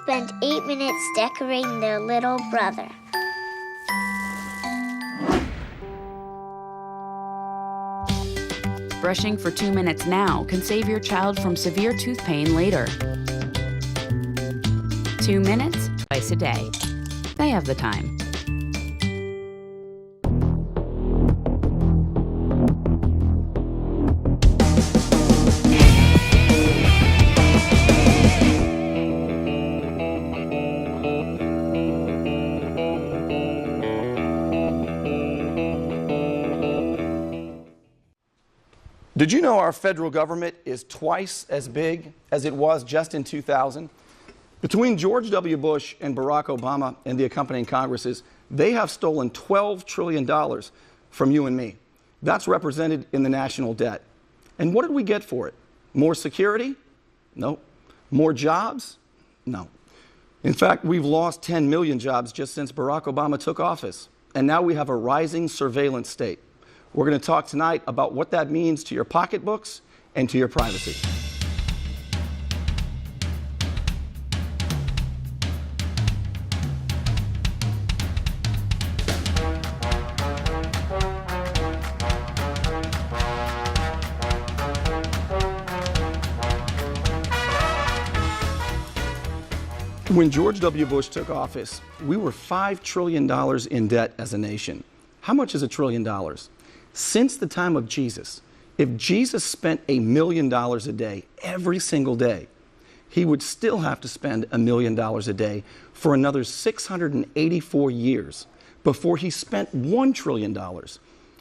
spent 8 minutes decorating their little brother. Brushing for 2 minutes now can save your child from severe tooth pain later. 2 minutes, twice a day. They have the time. Did you know our federal government is twice as big as it was just in 2000? Between George W. Bush and Barack Obama and the accompanying Congresses, they have stolen $12 trillion from you and me. That's represented in the national debt. And what did we get for it? More security? No. More jobs? No. In fact, we've lost 10 million jobs just since Barack Obama took office. And now we have a rising surveillance state. We're going to talk tonight about what that means to your pocketbooks and to your privacy. When George W. Bush took office, we were $5 trillion in debt as a nation. How much is $1 trillion? Since the time of Jesus, if Jesus spent $1 million a day every single day, he would still have to spend $1 million a day for another 684 years before he spent $1 trillion.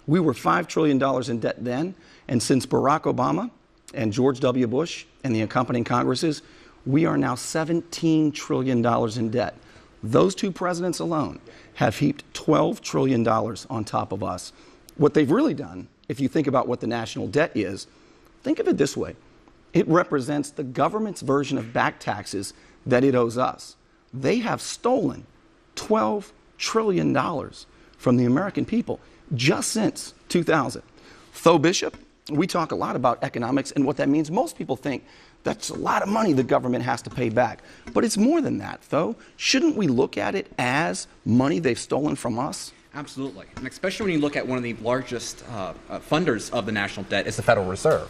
We were $5 trillion in debt then, and since Barack Obama and George W. Bush and the accompanying Congresses, we are now $17 trillion in debt. Those two presidents alone have heaped $12 trillion on top of us. What they've really done, if you think about what the national debt is, think of it this way. It represents the government's version of back taxes that it owes us. They have stolen $12 trillion from the American people just since 2000. Tho Bishop, we talk a lot about economics and what that means. Most people think that's a lot of money the government has to pay back. But it's more than that, Tho. Shouldn't we look at it as money they've stolen from us? Absolutely, and especially when you look at one of the largest funders of the national debt is the Federal Reserve.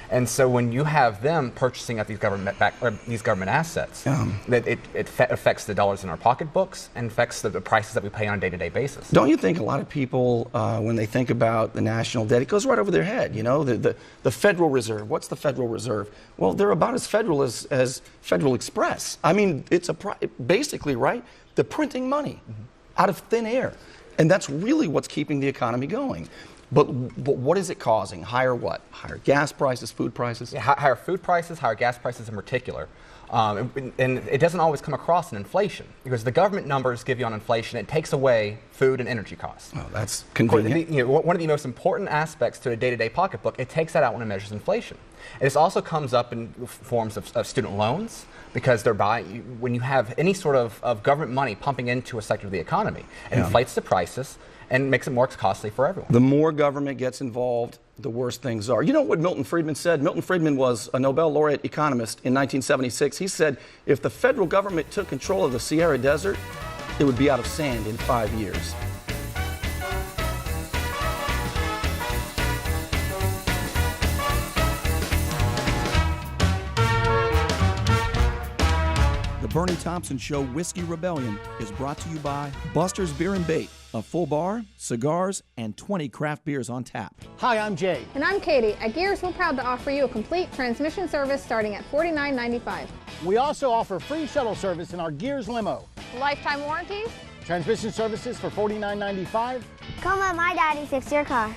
And so when you have them purchasing at these government assets, that it affects the dollars in our pocketbooks and affects the prices that we pay on a day-to-day basis. Don't you think a lot of people, when they think about the national debt, it goes right over their head, you know, the Federal Reserve. What's the Federal Reserve? Well, they're about as federal as Federal Express. I mean, it's basically, right, the printing money out of thin air. And that's really what's keeping the economy going. But what is it causing? Higher what? Higher gas prices, food prices? Yeah, higher food prices, higher gas prices in particular. And it doesn't always come across in inflation, because the government numbers give you on inflation, it takes away food and energy costs. Oh, that's convenient. One of the most important aspects to a day-to-day pocketbook, it takes that out when it measures inflation. And this also comes up in forms of student loans, because they're when you have any sort of government money pumping into a sector of the economy, it inflates the prices and makes it more costly for everyone. The more government gets involved, the worse things are. You know what Milton Friedman said? Milton Friedman was a Nobel laureate economist in 1976. He said, if the federal government took control of the Sahara Desert, it would be out of sand in 5 years. The Burnie Thompson Show Whiskey Rebellion is brought to you by Buster's Beer and Bait, a full bar, cigars, and 20 craft beers on tap. Hi, I'm Jay. And I'm Katie. At Gears, we're proud to offer you a complete transmission service starting at $49.95. We also offer free shuttle service in our Gears limo. Lifetime warranties. Transmission services for $49.95. Come let my daddy fix your car.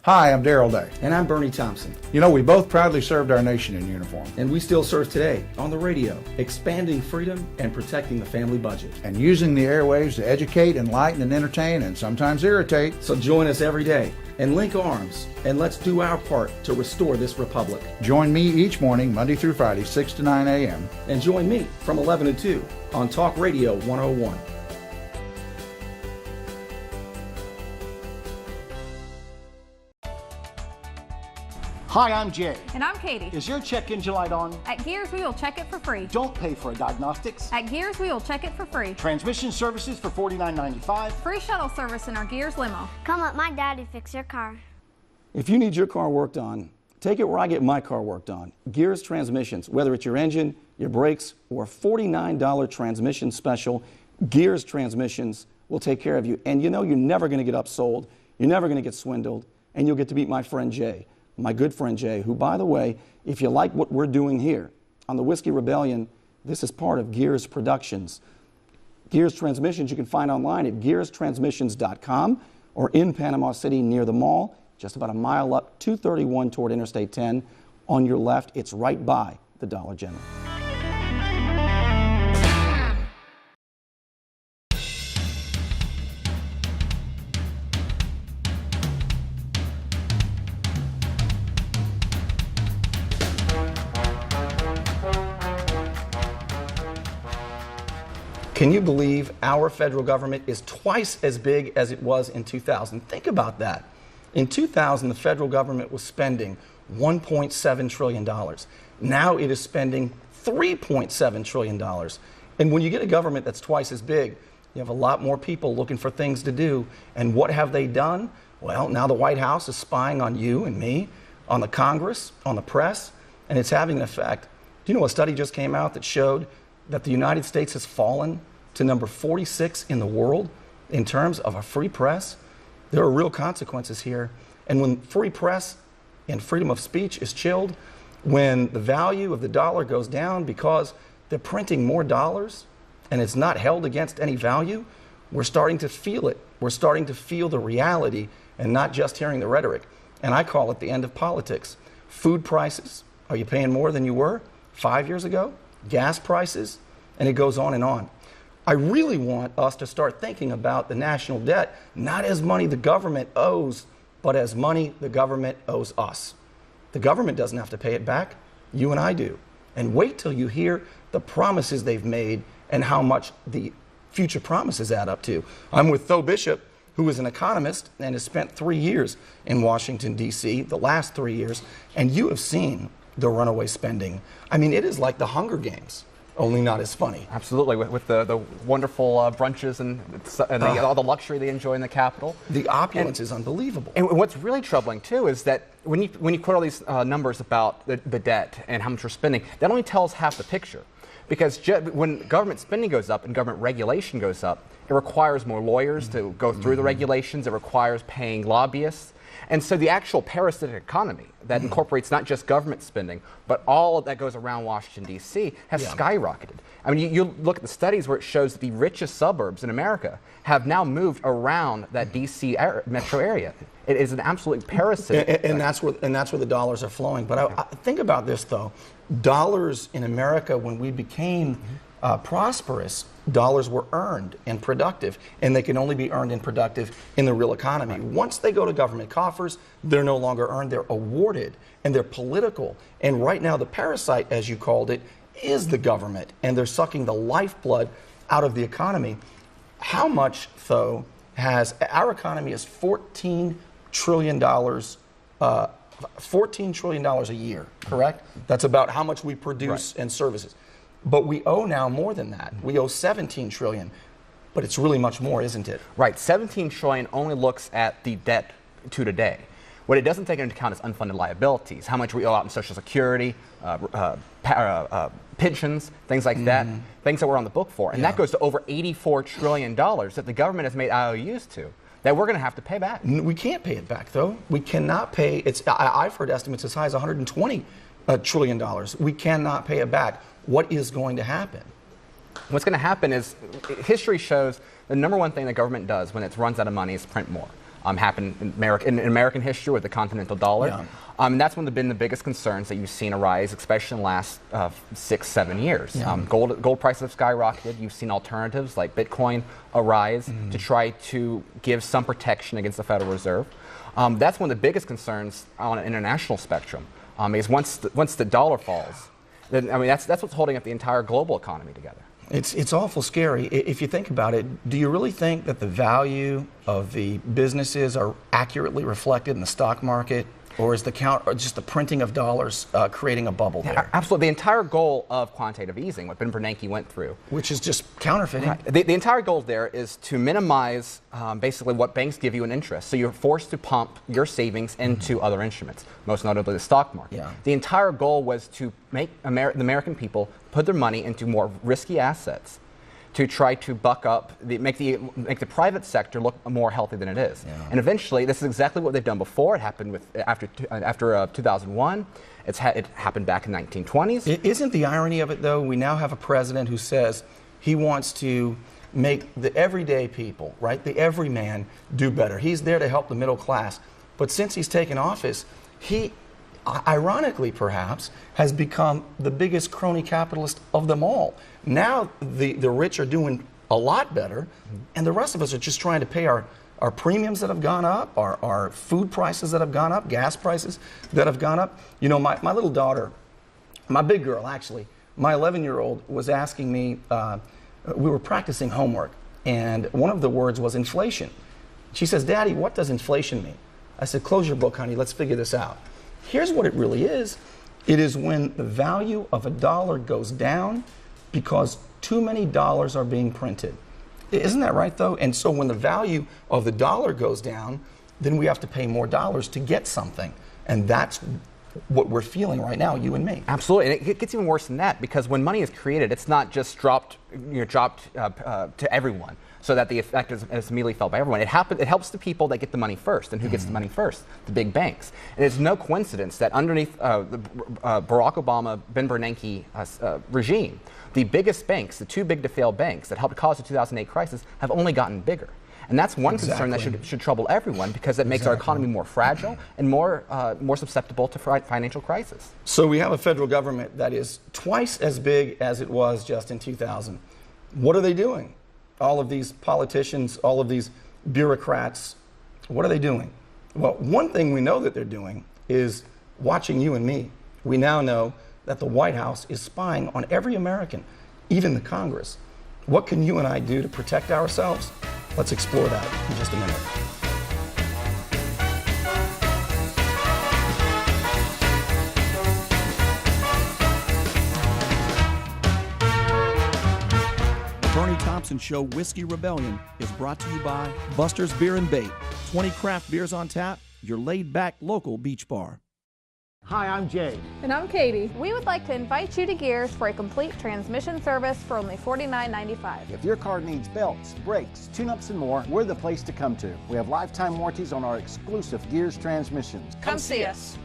Hi, I'm Darrell Day. And I'm Burnie Thompson. You know, we both proudly served our nation in uniform. And we still serve today on the radio, expanding freedom and protecting the family budget. And using the airwaves to educate, enlighten, and entertain, and sometimes irritate. So join us every day and link arms, and let's do our part to restore this republic. Join me each morning, Monday through Friday, 6 to 9 a.m. And join me from 11 to 2 on Talk Radio 101. Hi, I'm Jay. And I'm Katie. Is your check engine light on? At Gears, we will check it for free. Don't pay for a diagnostics. At Gears, we will check it for free. Transmission services for $49.95. Free shuttle service in our Gears limo. Come let my daddy fix your car. If you need your car worked on, take it where I get my car worked on. Gears Transmissions. Whether it's your engine, your brakes, or a $49 transmission special, Gears Transmissions will take care of you. And you know you're never going to get upsold, you're never going to get swindled, and you'll get to meet my friend Jay, my good friend Jay, who, by the way, if you like what we're doing here on the Whiskey Rebellion, this is part of Gears Productions. Gears Transmissions you can find online at gearstransmissions.com or in Panama City near the mall, just about a mile up 231 toward Interstate 10. On your left, it's right by the Dollar General. Can you believe our federal government is twice as big as it was in 2000? Think about that. In 2000, the federal government was spending $1.7 trillion. Now it is spending $3.7 trillion. And when you get a government that's twice as big, you have a lot more people looking for things to do. And what have they done? Well, now the White House is spying on you and me, on the Congress, on the press, and it's having an effect. Do you know a study just came out that showed that the United States has fallen to number 46 in the world in terms of a free press? There are real consequences here. And when free press and freedom of speech is chilled, when the value of the dollar goes down because they're printing more dollars and it's not held against any value, we're starting to feel it. We're starting to feel the reality and not just hearing the rhetoric. And I call it the end of politics. Food prices, are you paying more than you were 5 years ago? Gas prices, and it goes on and on. I really want us to start thinking about the national debt, not as money the government owes, but as money the government owes us. The government doesn't have to pay it back, you and I do. And wait till you hear the promises they've made and how much the future promises add up to. I'm with Tho Bishop, who is an economist and has spent 3 years in Washington, D.C., the last 3 years, and you have seen the runaway spending. I mean, it is like the Hunger Games, only not as funny. Absolutely, with the wonderful brunches and all the luxury they enjoy in the Capitol. The opulence is unbelievable. And what's really troubling, too, is that when you quote all these numbers about the debt and how much we're spending, that only tells half the picture. Because when government spending goes up and government regulation goes up, it requires more lawyers to go through the regulations. It requires paying lobbyists. And so the actual parasitic economy that incorporates not just government spending, but all that goes around Washington, D.C., has skyrocketed. I mean, you look at the studies where it shows that the richest suburbs in America have now moved around that D.C. metro area. It is an absolute parasitic. And that's where the dollars are flowing. But I think about this, though. Dollars in America, when we became prosperous, dollars were earned and productive, and they can only be earned and productive in the real economy. Right. Once they go to government coffers, they're no longer earned, they're awarded, and they're political. And right now, the parasite, as you called it, is the government, and they're sucking the lifeblood out of the economy. How much, though, has our economy is $14 trillion, $14 trillion a year, correct? That's about how much we produce in services. But we owe now more than that. We owe $17 trillion, but it's really much more, isn't it? Right. $17 trillion only looks at the debt to today. What it doesn't take into account is unfunded liabilities, how much we owe out in Social Security, pensions, things like that, things that we're on the book for. And that goes to over $84 trillion that the government has made IOUs to, that we're going to have to pay back. We can't pay it back, though. We cannot pay. I've heard estimates as high as $120 trillion. We cannot pay it back. What is going to happen? What's going to happen is, history shows the number one thing the government does when it runs out of money is print more. Happened in American history with the continental dollar. And that's one of the biggest concerns that you've seen arise, especially in the last 6-7 years. Gold prices have skyrocketed. You've seen alternatives like Bitcoin arise to try to give some protection against the Federal Reserve. That's one of the biggest concerns on an international spectrum. Is once the dollar falls, then that's what's holding up the entire global economy together. It's awful scary. If you think about it, do you really think that the value of the businesses are accurately reflected in the stock market? Or is the just the printing of dollars creating a bubble there? Absolutely. The entire goal of quantitative easing, what Ben Bernanke went through, Which is just counterfeiting. right. The entire goal there is to minimize basically what banks give you in interest. So you're forced to pump your savings into other instruments, most notably the stock market. Yeah. The entire goal was to make the American people put their money into more risky assets, to try to buck up, make the private sector look more healthy than it is. Yeah. And eventually, this is exactly what they've done before. It happened after 2001. It happened back in 1920s. Isn't the irony of it, though, we now have a president who says he wants to make the everyday people, right, the everyman, do better. He's there to help the middle class. But since he's taken office, he, ironically perhaps, has become the biggest crony capitalist of them all. Now the rich are doing a lot better, and the rest of us are just trying to pay our premiums that have gone up, our food prices that have gone up, gas prices that have gone up. You know, my little daughter, my big girl actually, my 11-year-old was asking me, we were practicing homework, and one of the words was inflation. She says, "Daddy, what does inflation mean?" I said, "Close your book, honey, let's figure this out." Here's what it really is. It is when the value of a dollar goes down because too many dollars are being printed. Isn't that right, though? And so when the value of the dollar goes down, then we have to pay more dollars to get something. And that's what we're feeling right now, you and me. Absolutely, and it gets even worse than that, because when money is created, it's not just dropped to everyone, so that the effect is immediately felt by everyone. It helps the people that get the money first, and who gets the money first? The big banks. And it's no coincidence that underneath the Barack Obama, Ben Bernanke regime, the biggest banks, the too big to fail banks that helped cause the 2008 crisis, have only gotten bigger. And that's one concern that should trouble everyone, because it makes our economy more fragile and more susceptible to financial crisis. So we have a federal government that is twice as big as it was just in 2000. What are they doing? All of these politicians, all of these bureaucrats, what are they doing? Well, one thing we know that they're doing is watching you and me. We now know that the White House is spying on every American, even the Congress. What can you and I do to protect ourselves? Let's explore that in just a minute. The Burnie Thompson Show Whiskey Rebellion is brought to you by Buster's Beer and Bait. 20 craft beers on tap, your laid-back local beach bar. Hi, I'm Jay. And I'm Katie. We would like to invite you to Gears for a complete transmission service for only $49.95. If your car needs belts, brakes, tune-ups, and more, we're the place to come to. We have lifetime warranties on our exclusive Gears transmissions. Come see us.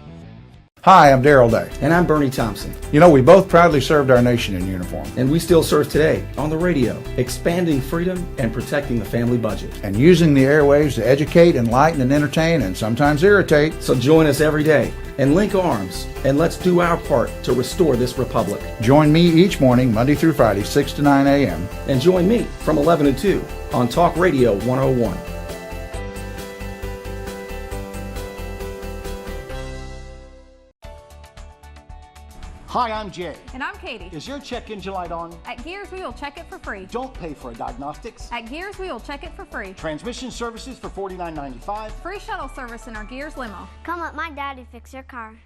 Hi, I'm Daryl Day. And I'm Burnie Thompson. You know, we both proudly served our nation in uniform. And we still serve today on the radio, expanding freedom and protecting the family budget. And using the airwaves to educate, enlighten, and entertain, and sometimes irritate. So join us every day and link arms, and let's do our part to restore this republic. Join me each morning, Monday through Friday, 6 to 9 a.m. And join me from 11 to 2 on Talk Radio 101. Hi, I'm Jay. And I'm Katie. Is your check engine light on? At Gears, we will check it for free. Don't pay for a diagnostics. At Gears, we will check it for free. Transmission services for $49.95. Free shuttle service in our Gears limo. Come let my daddy fix your car.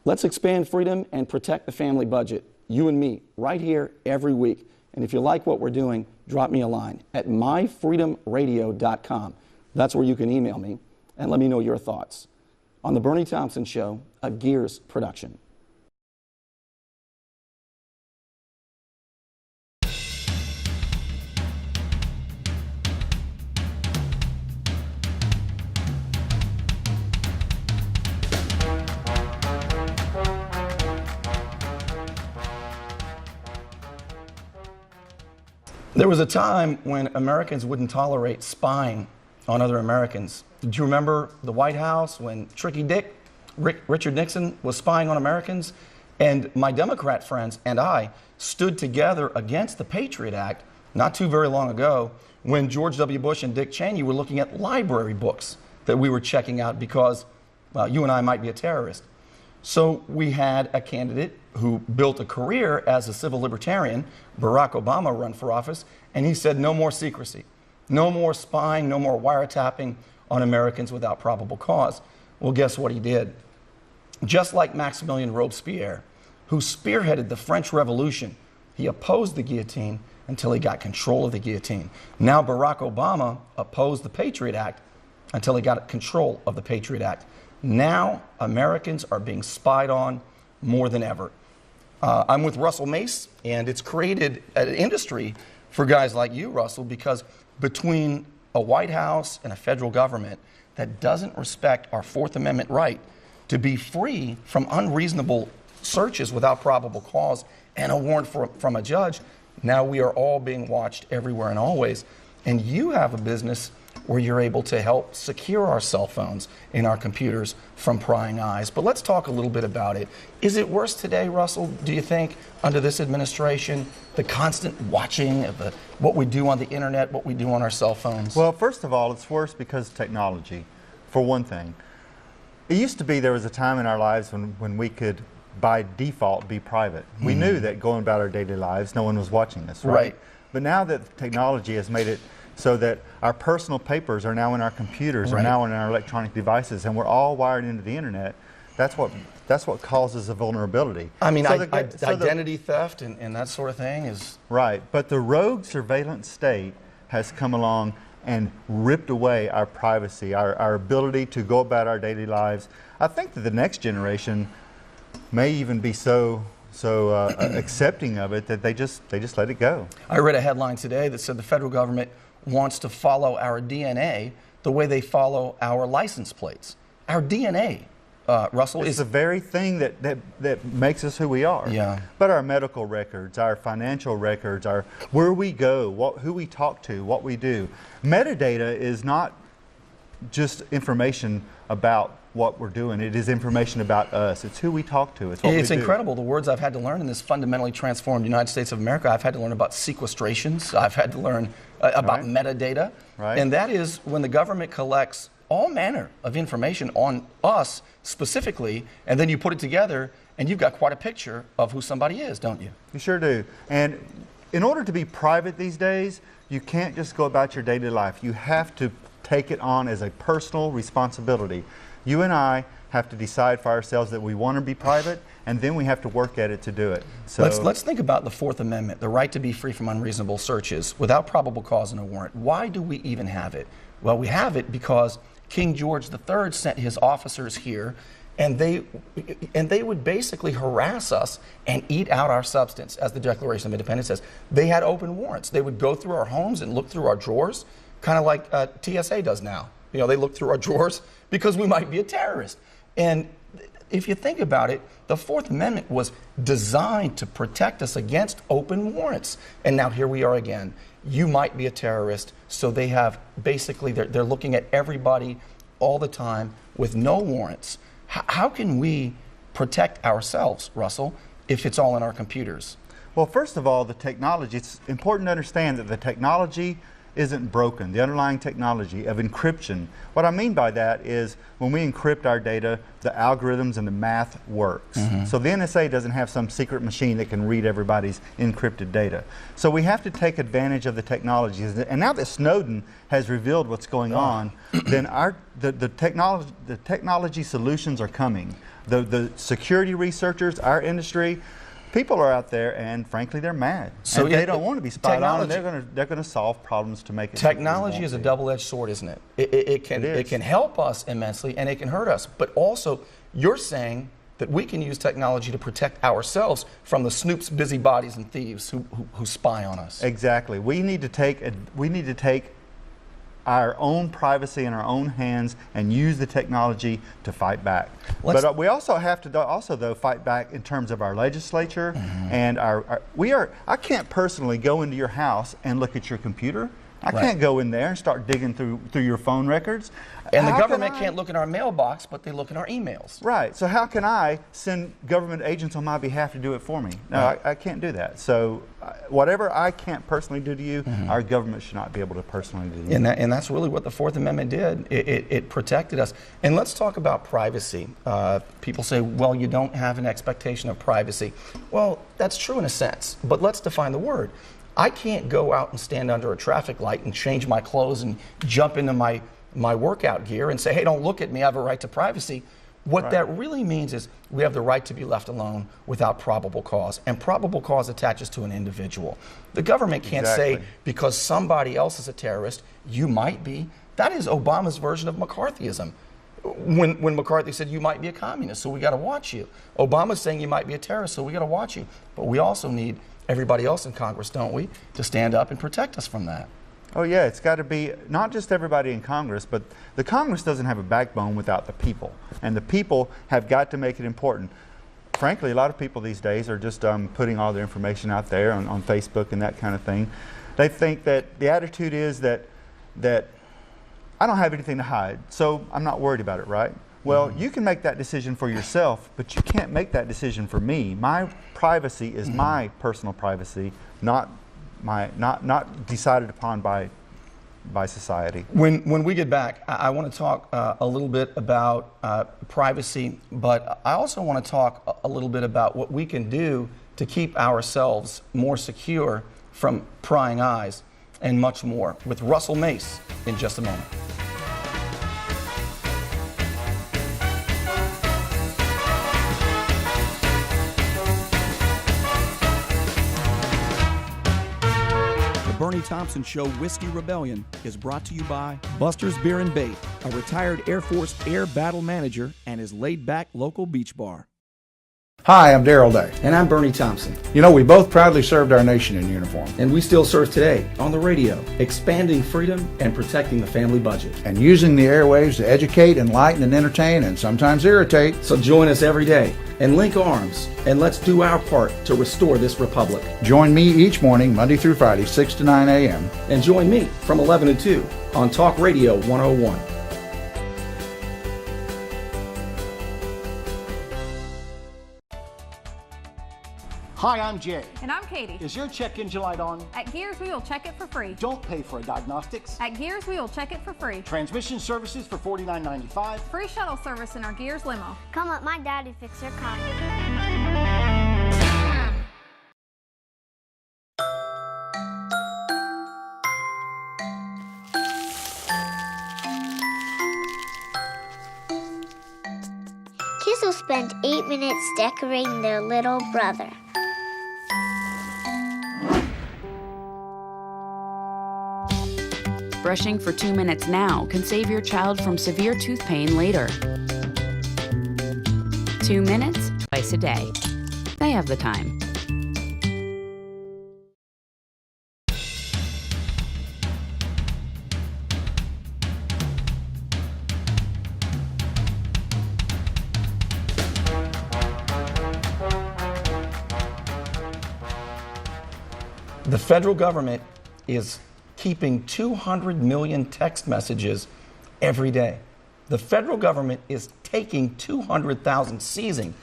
Let's expand freedom and protect the family budget. You and me, right here every week. And if you like what we're doing, drop me a line at myfreedomradio.com. That's where you can email me and let me know your thoughts. On the Burnie Thompson Show, a Gears production. There was a time when Americans wouldn't tolerate spying on other Americans. Did you remember the White House when Tricky Dick, Richard Nixon, was spying on Americans? And my Democrat friends and I stood together against the Patriot Act not too very long ago when George W. Bush and Dick Cheney were looking at library books that we were checking out because, well, you and I might be a terrorist. So we had a candidate who built a career as a civil libertarian, Barack Obama, run for office, and he said no more secrecy, no more spying, no more wiretapping on Americans without probable cause. Well, guess what he did? Just like Maximilien Robespierre, who spearheaded the French Revolution, he opposed the guillotine until he got control of the guillotine. Now Barack Obama opposed the Patriot Act until he got control of the Patriot Act. Now Americans are being spied on more than ever. I'm with Russell Mace, and it's created an industry for guys like you, Russell, because between a White House and a federal government that doesn't respect our Fourth Amendment right to be free from unreasonable searches without probable cause and a warrant from a judge, now we are all being watched everywhere and always. And you have a business where you're able to help secure our cell phones and our computers from prying eyes. But let's talk a little bit about it. Is it worse today, Russell, do you think, under this administration, the constant watching of what we do on the internet, what we do on our cell phones? Well, first of all, it's worse because of technology, for one thing. It used to be there was a time in our lives when we could, by default, be private. We knew that going about our daily lives, no one was watching us, right? But now that technology has made it so that our personal papers are now in our computers, are now in our electronic devices, and we're all wired into the internet, that's what causes a vulnerability. I mean, identity theft and that sort of thing is... Right, but the rogue surveillance state has come along and ripped away our privacy, our ability to go about our daily lives. I think that the next generation may even be so accepting of it that they just let it go. I read a headline today that said the federal government wants to follow our DNA the way they follow our license plates. Our DNA, Russell, is the very thing that makes us who we are. Yeah. But our medical records, our financial records, our where we go, who we talk to, what we do. Metadata is not just information about what we're doing. It is information about us. It's who we talk to. It's what we do. Incredible, the words I've had to learn in this fundamentally transformed United States of America. I've had to learn about sequestrations. I've had to learn about metadata. Right. And that is when the government collects all manner of information on us specifically, and then you put it together, and you've got quite a picture of who somebody is, don't you? You sure do. And in order to be private these days, you can't just go about your daily life. You have to take it on as a personal responsibility. You and I have to decide for ourselves that we want to be private, and then we have to work at it to do it. So let's think about the Fourth Amendment, the right to be free from unreasonable searches without probable cause and a warrant. Why do we even have it? Well, we have it because King George III sent his officers here, and they would basically harass us and eat out our substance, as the Declaration of Independence says. They had open warrants. They would go through our homes and look through our drawers, kind of like TSA does now. You know, they look through our drawers because we might be a terrorist. And if you think about it, the Fourth Amendment was designed to protect us against open warrants. And now here we are again. You might be a terrorist, so they have basically, they're looking at everybody all the time with no warrants. How can we protect ourselves, Russell, if it's all in our computers? Well, first of all, the technology, it's important to understand that the technology isn't broken, the underlying technology of encryption. What I mean by that is when we encrypt our data, the algorithms and the math works. So the NSA doesn't have some secret machine that can read everybody's encrypted data. So we have to take advantage of the technologies. And now that Snowden has revealed what's going on, then the technology solutions are coming. The security researchers, our industry, people are out there, and frankly, they're mad. So they don't want to be spied on, and they're going to solve problems to make it. Technology is a double-edged sword, isn't it? It can help us immensely, and it can hurt us. But also, you're saying that we can use technology to protect ourselves from the snoops, busybodies, and thieves who spy on us. Exactly. We need to take our own privacy in our own hands and use the technology to fight back. But we also have to fight back in terms of our legislature and I can't personally go into your house and look at your computer. I can't go in there and start digging through your phone records. And the government can't look in our mailbox, but they look in our emails. Right. So how can I send government agents on my behalf to do it for me? No, I can't do that. So whatever I can't personally do to you, our government should not be able to personally do to you. And that's really what the Fourth Amendment did. It protected us. And let's talk about privacy. People say, well, you don't have an expectation of privacy. Well, that's true in a sense, but let's define the word. I can't go out and stand under a traffic light and change my clothes and jump into my my workout gear and say, hey, don't look at me, I have a right to privacy. What that really means is we have the right to be left alone without probable cause. And probable cause attaches to an individual. The government can't say because somebody else is a terrorist, you might be. That is Obama's version of McCarthyism. When McCarthy said you might be a communist, so we got to watch you. Obama's saying you might be a terrorist, so we got to watch you. But we also need everybody else in Congress, don't we, to stand up and protect us from that. Oh yeah, it's got to be not just everybody in Congress, but the Congress doesn't have a backbone without the people. And the people have got to make it important. Frankly, a lot of people these days are just putting all their information out there on Facebook and that kind of thing. They think that the attitude is that I don't have anything to hide, so I'm not worried about it, right? Well, you can make that decision for yourself, but you can't make that decision for me. My privacy is my personal privacy, not decided upon by society. When we get back, I want to talk a little bit about privacy, but I also want to talk a little bit about what we can do to keep ourselves more secure from prying eyes and much more with Russell Mace in just a moment. Burnie Thompson Show Whiskey Rebellion is brought to you by Buster's Beer and Bait, a retired Air Force Air Battle Manager and his laid-back local beach bar. Hi, I'm Darrell Day. And I'm Burnie Thompson. You know, we both proudly served our nation in uniform. And we still serve today on the radio, expanding freedom and protecting the family budget. And using the airwaves to educate, enlighten, and entertain, and sometimes irritate. So join us every day and link arms, and let's do our part to restore this republic. Join me each morning, Monday through Friday, 6 to 9 a.m. And join me from 11 to 2 on Talk Radio 101. Hi, I'm Jay. And I'm Katie. Is your check engine light on? At Gears, we will check it for free. Don't pay for a diagnostics. At Gears, we will check it for free. Transmission services for $49.95. Free shuttle service in our Gears limo. Come let my daddy fix your car. Kids will spend 8 minutes decorating their little brother. Brushing for 2 minutes now can save your child from severe tooth pain later. 2 minutes, twice a day. They have the time. The federal government is keeping 200 million text messages every day. The federal government is taking seizing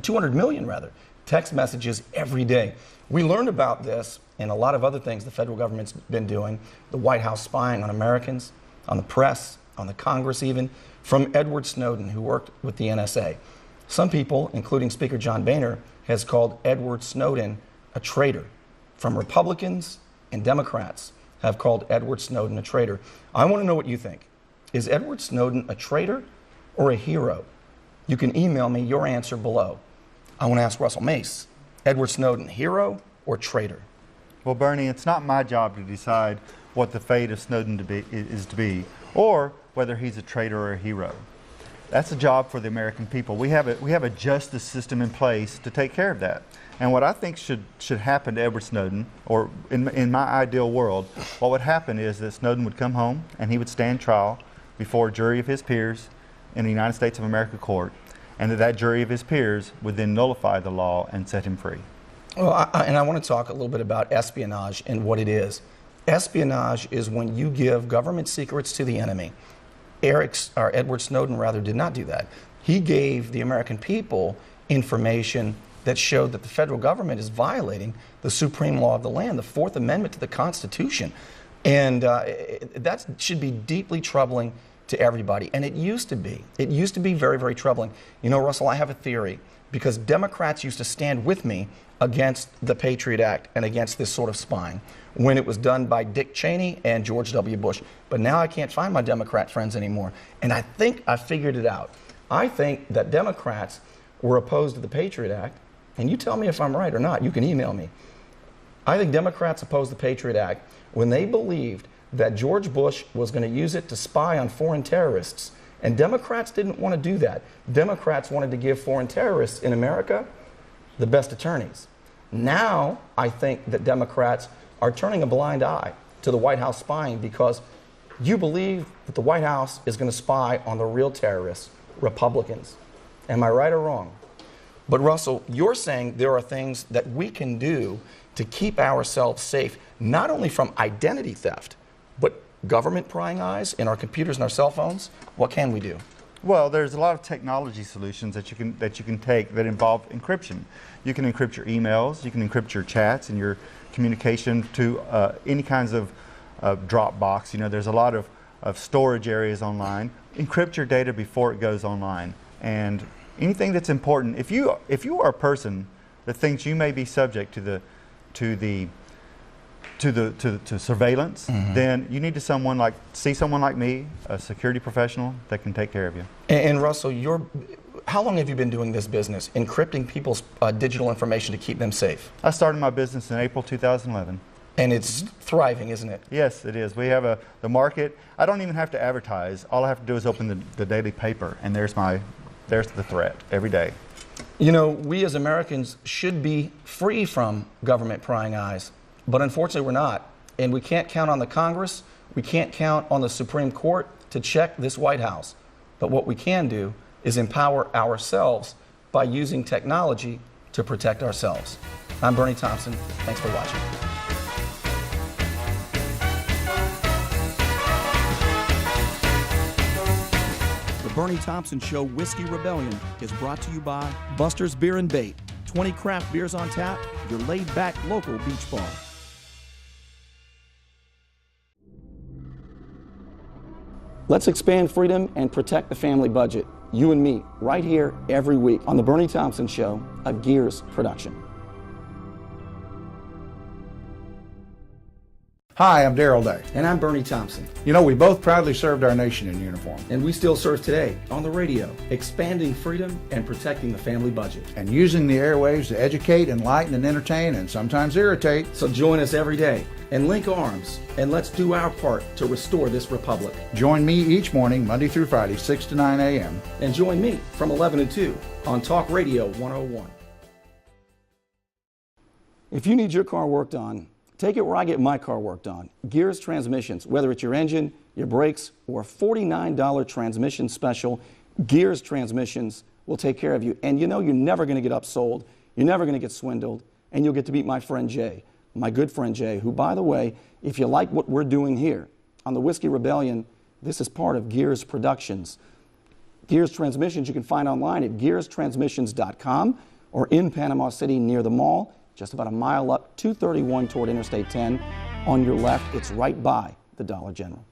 200 million rather, text messages every day. We learned about this and a lot of other things the federal government's been doing, the White House spying on Americans, on the press, on the Congress even, from Edward Snowden, who worked with the NSA. Some people, including Speaker John Boehner, has called Edward Snowden a traitor. From Republicans and Democrats have called Edward Snowden a traitor. I want to know what you think. Is Edward Snowden a traitor or a hero? You can email me your answer below. I want to ask Russell Mace, Edward Snowden, hero or traitor? Well, Bernie, it's not my job to decide what the fate of Snowden is to be, or whether he's a traitor or a hero. That's a job for the American people. We have a justice system in place to take care of that. And what I think should happen to Edward Snowden, or in my ideal world, what would happen is that Snowden would come home and he would stand trial before a jury of his peers in the United States of America court, and that jury of his peers would then nullify the law and set him free. Well, I want to talk a little bit about espionage and what it is. Espionage is when you give government secrets to the enemy. Edward Snowden rather did not do that. He gave the American people information that showed that the federal government is violating the supreme law of the land, the Fourth Amendment to the Constitution. And that should be deeply troubling to everybody. And it used to be. It used to be very, very troubling. You know, Russell, I have a theory, because Democrats used to stand with me against the Patriot Act and against this sort of spying when it was done by Dick Cheney and George W. Bush. But now I can't find my Democrat friends anymore. And I think I figured it out. I think that Democrats were opposed to the Patriot Act, and you tell me if I'm right or not. You can email me. I think Democrats opposed the Patriot Act when they believed that George Bush was going to use it to spy on foreign terrorists. And Democrats didn't want to do that. Democrats wanted to give foreign terrorists in America the best attorneys. Now, I think that Democrats are turning a blind eye to the White House spying because you believe that the White House is going to spy on the real terrorists, Republicans. Am I right or wrong? But Russell, you're saying there are things that we can do to keep ourselves safe, not only from identity theft, but government prying eyes in our computers and our cell phones. What can we do? Well, there's a lot of technology solutions that you can take that involve encryption. You can encrypt your emails, you can encrypt your chats and your communication to any kinds of Dropbox. You know, there's a lot of storage areas online. Encrypt your data before it goes online. And anything that's important, if you are a person that thinks you may be subject to surveillance, then you need to see someone like me, a security professional that can take care of you. And Russell, how long have you been doing this business, encrypting people's digital information to keep them safe? I started my business in April 2011. And it's thriving, isn't it? Yes, it is. We have the market. I don't even have to advertise. All I have to do is open the daily paper, and there's the threat every day. You know, we as Americans should be free from government prying eyes. But unfortunately, we're not. And we can't count on the Congress. We can't count on the Supreme Court to check this White House. But what we can do is empower ourselves by using technology to protect ourselves. I'm Burnie Thompson. Thanks for watching. The Burnie Thompson Show Whiskey Rebellion is brought to you by Buster's Beer and Bait. 20 craft beers on tap, your laid-back local beach bar. Let's expand freedom and protect the family budget. You and me, right here every week on The Burnie Thompson Show, a Gears production. Hi, I'm Darrell Day. And I'm Burnie Thompson. You know, we both proudly served our nation in uniform. And we still serve today on the radio, expanding freedom and protecting the family budget. And using the airwaves to educate, enlighten, and entertain, and sometimes irritate. So join us every day and link arms, and let's do our part to restore this republic. Join me each morning, Monday through Friday, 6 to 9 a.m. And join me from 11 to 2 on Talk Radio 101. If you need your car worked on, take it where I get my car worked on. Gears Transmissions, whether it's your engine, your brakes, or a $49 transmission special, Gears Transmissions will take care of you. And you know you're never going to get upsold, you're never going to get swindled, and you'll get to meet my friend Jay, my good friend Jay, who, by the way, if you like what we're doing here on the Whiskey Rebellion, this is part of Gears Productions. Gears Transmissions you can find online at gearstransmissions.com or in Panama City near the mall, just about a mile up 231 toward Interstate 10. On your left, it's right by the Dollar General.